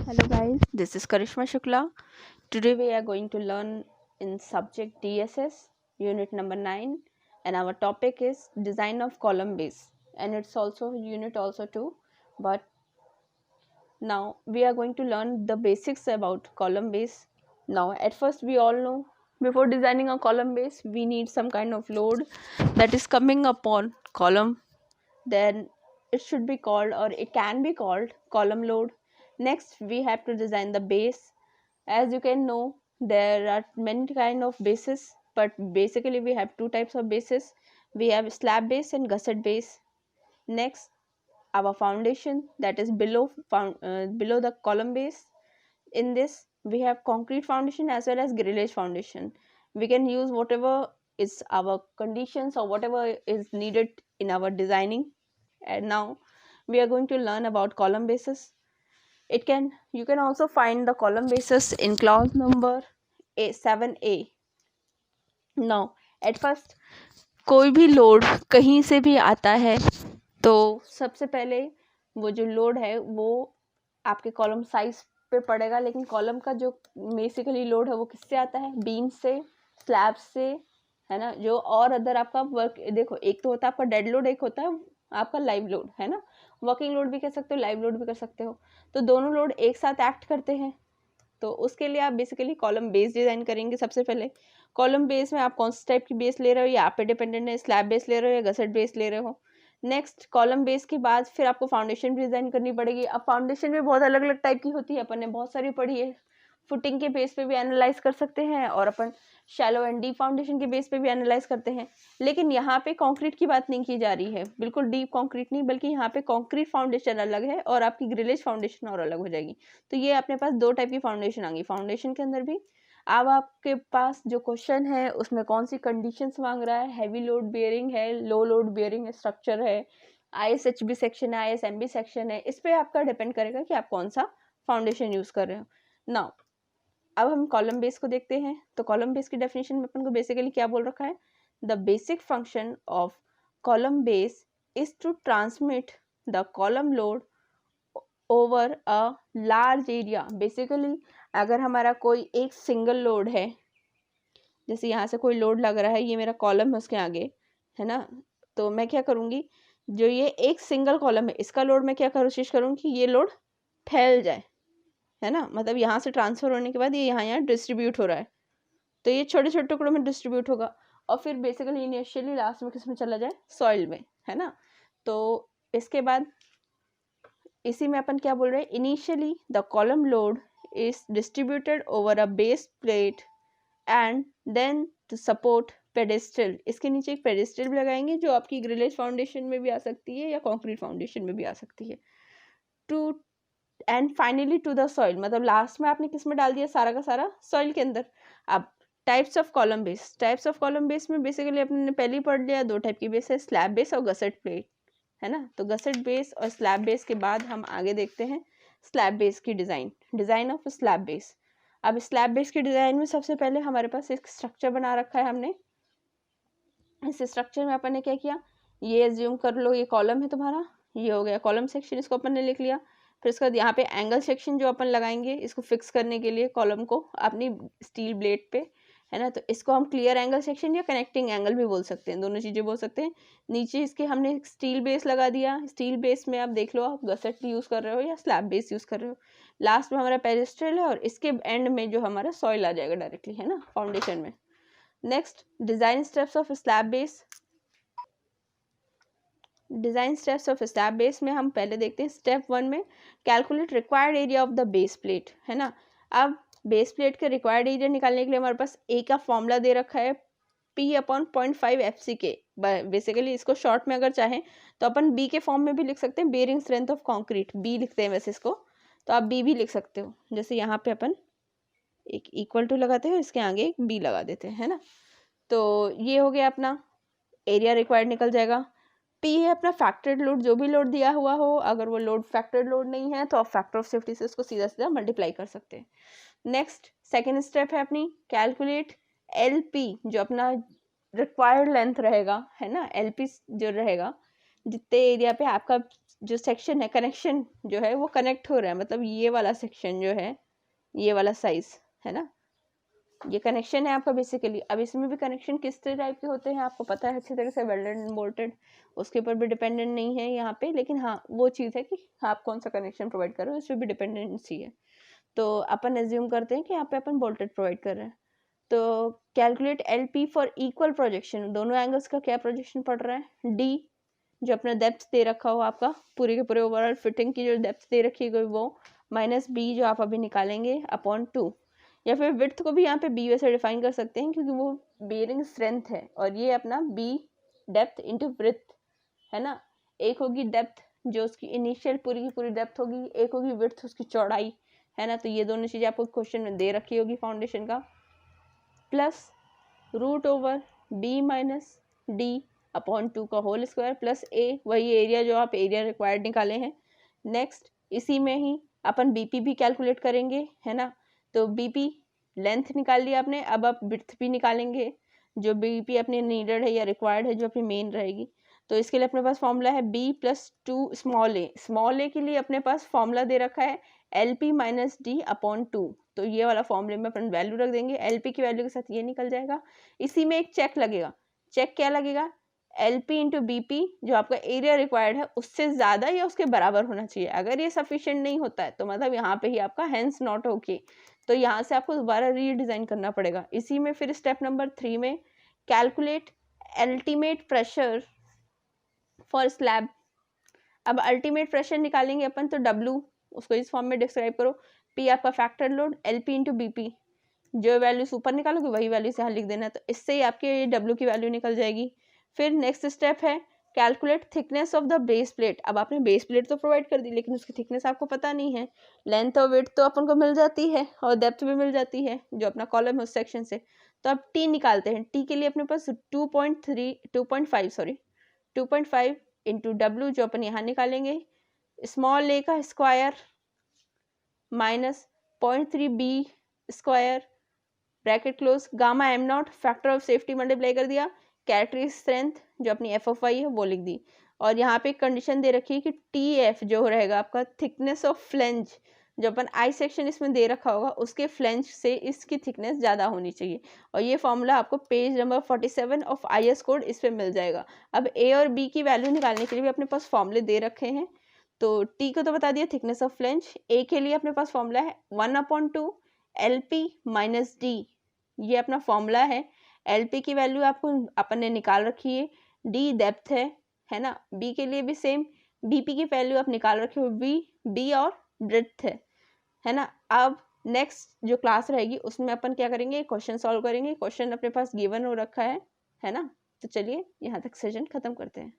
Hello guys, this is Karishma Shukla. Today we are going to learn in subject DSS unit number 9 and our topic is design of column base, and it's also unit also too, but now we are going to learn the basics about column base. Now at first we all know before designing a column base we need some kind of load that is coming upon column, then it should be called or it can be called column load. Next we have to design the base. As you can know, there are many kind of bases, but basically we have two types of bases. We have slab base and gusset base. Next, our foundation, that is below the column base. In this we have concrete foundation as well as grillage foundation. We can use whatever is our conditions or whatever is needed in our designing. And now we are going to learn about column bases. You can also find the column bases in clause number 7A. Now at first कोई भी load कहीं से भी आता है तो सबसे पहले वो जो लोड है वो आपके कॉलम साइज पे पड़ेगा, लेकिन कॉलम का जो बेसिकली लोड है वो किससे आता है? बीम से, स्लैब से, है ना। जो और अदर आपका वर्क, देखो एक तो होता है आपका डेड लोड, एक होता है आपका लाइव लोड, है ना। वर्किंग लोड भी कह सकते हो, लाइव लोड भी कर सकते हो। तो दोनों लोड एक साथ एक्ट करते हैं, तो उसके लिए आप बेसिकली कॉलम बेस डिजाइन करेंगे। सबसे पहले कॉलम बेस में आप कौन सी टाइप की बेस ले रहे हो, या आप पे डिपेंडेंट है, स्लैब बेस ले रहे हो या गसेट बेस ले रहे हो। नेक्स्ट कॉलम बेस के बाद फिर आपको फाउंडेशन भी डिजाइन करनी पड़ेगी। अब फाउंडेशन में बहुत अलग अलग टाइप की होती है, अपन ने बहुत सारी पढ़ी है। फुटिंग के बेस पे भी एनालाइज कर सकते हैं और अपन शैलो एंड डीप फाउंडेशन के बेस पे भी एनालाइज करते हैं। लेकिन यहाँ पे कंक्रीट की बात नहीं की जा रही है, बिल्कुल डीप कंक्रीट नहीं, बल्कि यहाँ पे कंक्रीट फाउंडेशन अलग है और आपकी ग्रिलेज फाउंडेशन और अलग हो जाएगी। तो ये अपने पास दो टाइप की फाउंडेशन आ गई। फाउंडेशन के अंदर भी अब आपके पास जो क्वेश्चन है उसमें कौन सी कंडीशंस मांग रहा है, हैवी लोड बेयरिंग है, लो लोड बेयरिंग स्ट्रक्चर है, ISHB सेक्शन है, ISMB सेक्शन है, इस पे आपका डिपेंड करेगा कि आप कौन सा फाउंडेशन यूज कर रहे हो। नाउ अब हम कॉलम बेस को देखते हैं। तो कॉलम बेस की डेफिनेशन में अपन को बेसिकली क्या बोल रखा है? The basic function of column base is to transmit the column load over a large area. Basically अगर हमारा कोई एक सिंगल लोड है, जैसे यहाँ से कोई लोड लग रहा है, ये मेरा कॉलम है उसके आगे, है ना, तो मैं क्या करूँगी, जो ये एक सिंगल कॉलम है इसका लोड मैं क्या कोशिश करूँगी कि ये लोड फैल जाए, है ना। मतलब यहाँ से ट्रांसफर होने के बाद ये यहाँ डिस्ट्रीब्यूट हो रहा है, तो ये छोटे छोटे टुकड़ों में डिस्ट्रीब्यूट होगा और फिर बेसिकली इनिशियली लास्ट में किस में चला जाए? सॉइल में, है ना। तो इसके बाद इसी में अपन क्या बोल रहे हैं? Initially the column load is distributed over a base plate and then to support pedestal. इसके नीचे एक पेडेस्टल भी लगाएंगे जो आपकी ग्रिलेज फाउंडेशन में भी आ सकती है या कंक्रीट फाउंडेशन में भी आ सकती है। To and finally to the soil, मतलब लास्ट में आपने किस में डाल दिया? सारा का सारा सॉइल के अंदर। अब types of column base, types of column base में बेसिकली अपने पहले ही पढ़ लिया, दो टाइप की बेस है, स्लैब बेस और गसेट प्लेट, है ना। तो गसेट बेस और स्लैब बेस के बाद हम आगे देखते हैं स्लैब बेस की डिजाइन ऑफ स्लैब बेस। अब स्लैब बेस की डिजाइन में सबसे पहले हमारे पास एक स्ट्रक्चर बना रखा है हमने। इस स्ट्रक्चर में अपन ने क्या किया, ये एज्यूम कर लो ये कॉलम है तुम्हारा, ये हो गया कॉलम सेक्शन, इसको अपन ने लिख लिया। फिर इसके बाद यहाँ पे एंगल सेक्शन जो अपन लगाएंगे इसको फिक्स करने के लिए कॉलम को अपनी स्टील ब्लेड पे, है ना, तो इसको हम क्लियर एंगल सेक्शन या कनेक्टिंग एंगल भी बोल सकते हैं, दोनों चीज़ें बोल सकते हैं। नीचे इसके हमने स्टील बेस लगा दिया। स्टील बेस में आप देख लो आप गसेट यूज़ कर रहे हो या स्लैब बेस यूज़ कर रहे हो। लास्ट में हमारा पेडेस्टल है और इसके एंड में जो हमारा सॉइल आ जाएगा डायरेक्टली, है ना, फाउंडेशन में। Next design steps of slab base. Design steps of slab base में हम पहले देखते हैं स्टेप 1 में calculate required area of the base plate, है ना। अब बेस प्लेट के रिक्वायर्ड एरिया निकालने के लिए हमारे पास ए का फॉर्मूला दे रखा है, P/0.5 FCK। बेसिकली इसको शॉर्ट में अगर चाहें तो अपन बी के फॉर्म में भी लिख सकते हैं, bearing strength of concrete, B लिखते हैं वैसे इसको, तो आप बी भी लिख सकते हो। जैसे यहाँ पे अपन एक इक्वल टू लगाते हैं, इसके आगे एक बी लगा देते हैं, है ना। तो ये हो गया अपना एरिया रिक्वायर्ड निकल जाएगा। पी है अपना फैक्टर्ड लोड, जो भी लोड दिया हुआ हो, अगर वो लोड फैक्टर्ड लोड नहीं है तो आप फैक्टर ऑफ सेफ्टी से उसको सीधा सीधा मल्टीप्लाई कर सकते हैं। नेक्स्ट सेकेंड स्टेप है अपनी कैलकुलेट LP, जो अपना रिक्वायर्ड लेंथ रहेगा, है ना। LP जो रहेगा जितने एरिया पे आपका जो सेक्शन है, कनेक्शन जो है वो कनेक्ट हो रहा है, मतलब ये वाला सेक्शन जो है, ये वाला साइज है ना, ये कनेक्शन है आपका बेसिकली। अब इसमें भी कनेक्शन किस टाइप के होते हैं आपको पता है अच्छी तरह से, वेल्डेड एंड बोल्टेड, उसके ऊपर भी डिपेंडेंट नहीं है यहाँ पे, लेकिन हाँ वो चीज़ है कि आप कौन सा कनेक्शन प्रोवाइड कर रहे हो, इस पर भी डिपेंडेंसी है। तो अपन एज्यूम करते हैं कि यहाँ पे अपन बोल्टेड प्रोवाइड कर रहे हैं। तो calculate LP for equal projection, दोनों एंगल्स का क्या प्रोजेक्शन पड़ रहा है, D जो अपना डेप्थ दे रखा हो आपका, पूरे के पूरे ओवरऑल फिटिंग की जो डेप्थ दे रखी गई वो, माइनस B जो आप अभी निकालेंगे अपॉन 2, या फिर विड्थ को भी यहाँ पे B वैसे डिफाइन कर सकते हैं क्योंकि वो बेयरिंग स्ट्रेंथ है, और ये अपना B डेप्थ इंटू विड्थ है ना। एक होगी डेप्थ जो उसकी इनिशियल पूरी की पूरी डेप्थ होगी, एक होगी विड्थ उसकी चौड़ाई है ना। तो ये दोनों चीज़ें आपको क्वेश्चन में दे रखी होगी फाउंडेशन का, plus root over B minus D upon 2 का होल स्क्वायर प्लस A, वही एरिया जो आप एरिया रिक्वायर्ड निकाले हैं। नेक्स्ट इसी में ही अपन BP भी कैलकुलेट करेंगे है ना। तो BP लेंथ निकाल लिया आपने, अब आप विड्थ भी निकालेंगे, जो BP अपने नीडेड है या रिक्वायर्ड है, जो अपनी मेन रहेगी। तो इसके लिए अपने पास फॉर्मूला है B प्लस 2 स्मॉल ए के लिए अपने पास फॉर्मूला दे रखा है LP माइनस D अपॉन 2। तो ये वाला फॉर्मूले में अपन वैल्यू रख देंगे, LP की वैल्यू के साथ ये निकल जाएगा। इसी में एक चेक लगेगा, चेक क्या लगेगा, LP इंटू BP जो आपका एरिया रिक्वायर्ड है उससे ज़्यादा या उसके बराबर होना चाहिए। अगर ये सफिशिएंट नहीं होता है तो मतलब यहाँ पे ही आपका हैंस नॉट ओके, तो यहाँ से आपको दोबारा रीडिज़ाइन करना पड़ेगा। इसी में फिर स्टेप नंबर 3 में calculate ultimate pressure for slab. अब अल्टीमेट प्रेशर निकालेंगे अपन, तो W उसको इस फॉर्म में डिस्क्राइब करो, P आपका factor load, LP into BP, जो वैल्यूज ऊपर निकालोगे वही वैल्यू यहाँ लिख देना, तो इससे ही आपके W की वैल्यू निकल जाएगी। फिर नेक्स्ट स्टेप है calculate thickness of the base plate. अब आपने बेस प्लेट तो प्रोवाइड कर दी लेकिन उसकी थिकनेस आपको पता नहीं है, लेंथ और विड्थ तो अपन को मिल जाती है और डेप्थ भी मिल जाती है जो अपना कॉलम है उस सेक्शन से। तो अब T निकालते हैं, T के लिए अपने पास 2.5 इंटू W जो अपन यहाँ निकालेंगे, स्मॉल a का square minus 0.3 B square bracket close, gamma m not factor of safety multiply कर दिया, कैरेक्टरिस्टिक स्ट्रेंथ जो अपनी FOI है वो लिख दी, और यहाँ पे एक कंडीशन दे रखी है कि TF जो रहेगा आपका थिकनेस ऑफ फ्लेंज, जो अपन आई सेक्शन इसमें दे रखा होगा उसके फ्लेंज से इसकी थिकनेस ज़्यादा होनी चाहिए, और ये फॉर्मूला आपको page number 47 of IS code इस पर मिल जाएगा। अब A और B की वैल्यू निकालने के लिए भी अपने पास फॉर्मूले दे रखे हैं। तो T को तो बता दिया थिकनेस ऑफ फ्लेंज, A के लिए अपने पास फॉर्मूला है 1/2 LP माइनस D, ये अपना फॉर्मूला है। LP की वैल्यू आपको अपन ने निकाल रखी है, D डेप्थ है ना। B के लिए भी सेम, BP की वैल्यू आप निकाल रखे हो, B और ब्रेड्थ है ना। अब नेक्स्ट जो क्लास रहेगी उसमें अपन क्या करेंगे, क्वेश्चन सॉल्व करेंगे, क्वेश्चन अपने पास गिवन हो रखा है ना। तो चलिए यहाँ तक सेशन खत्म करते हैं।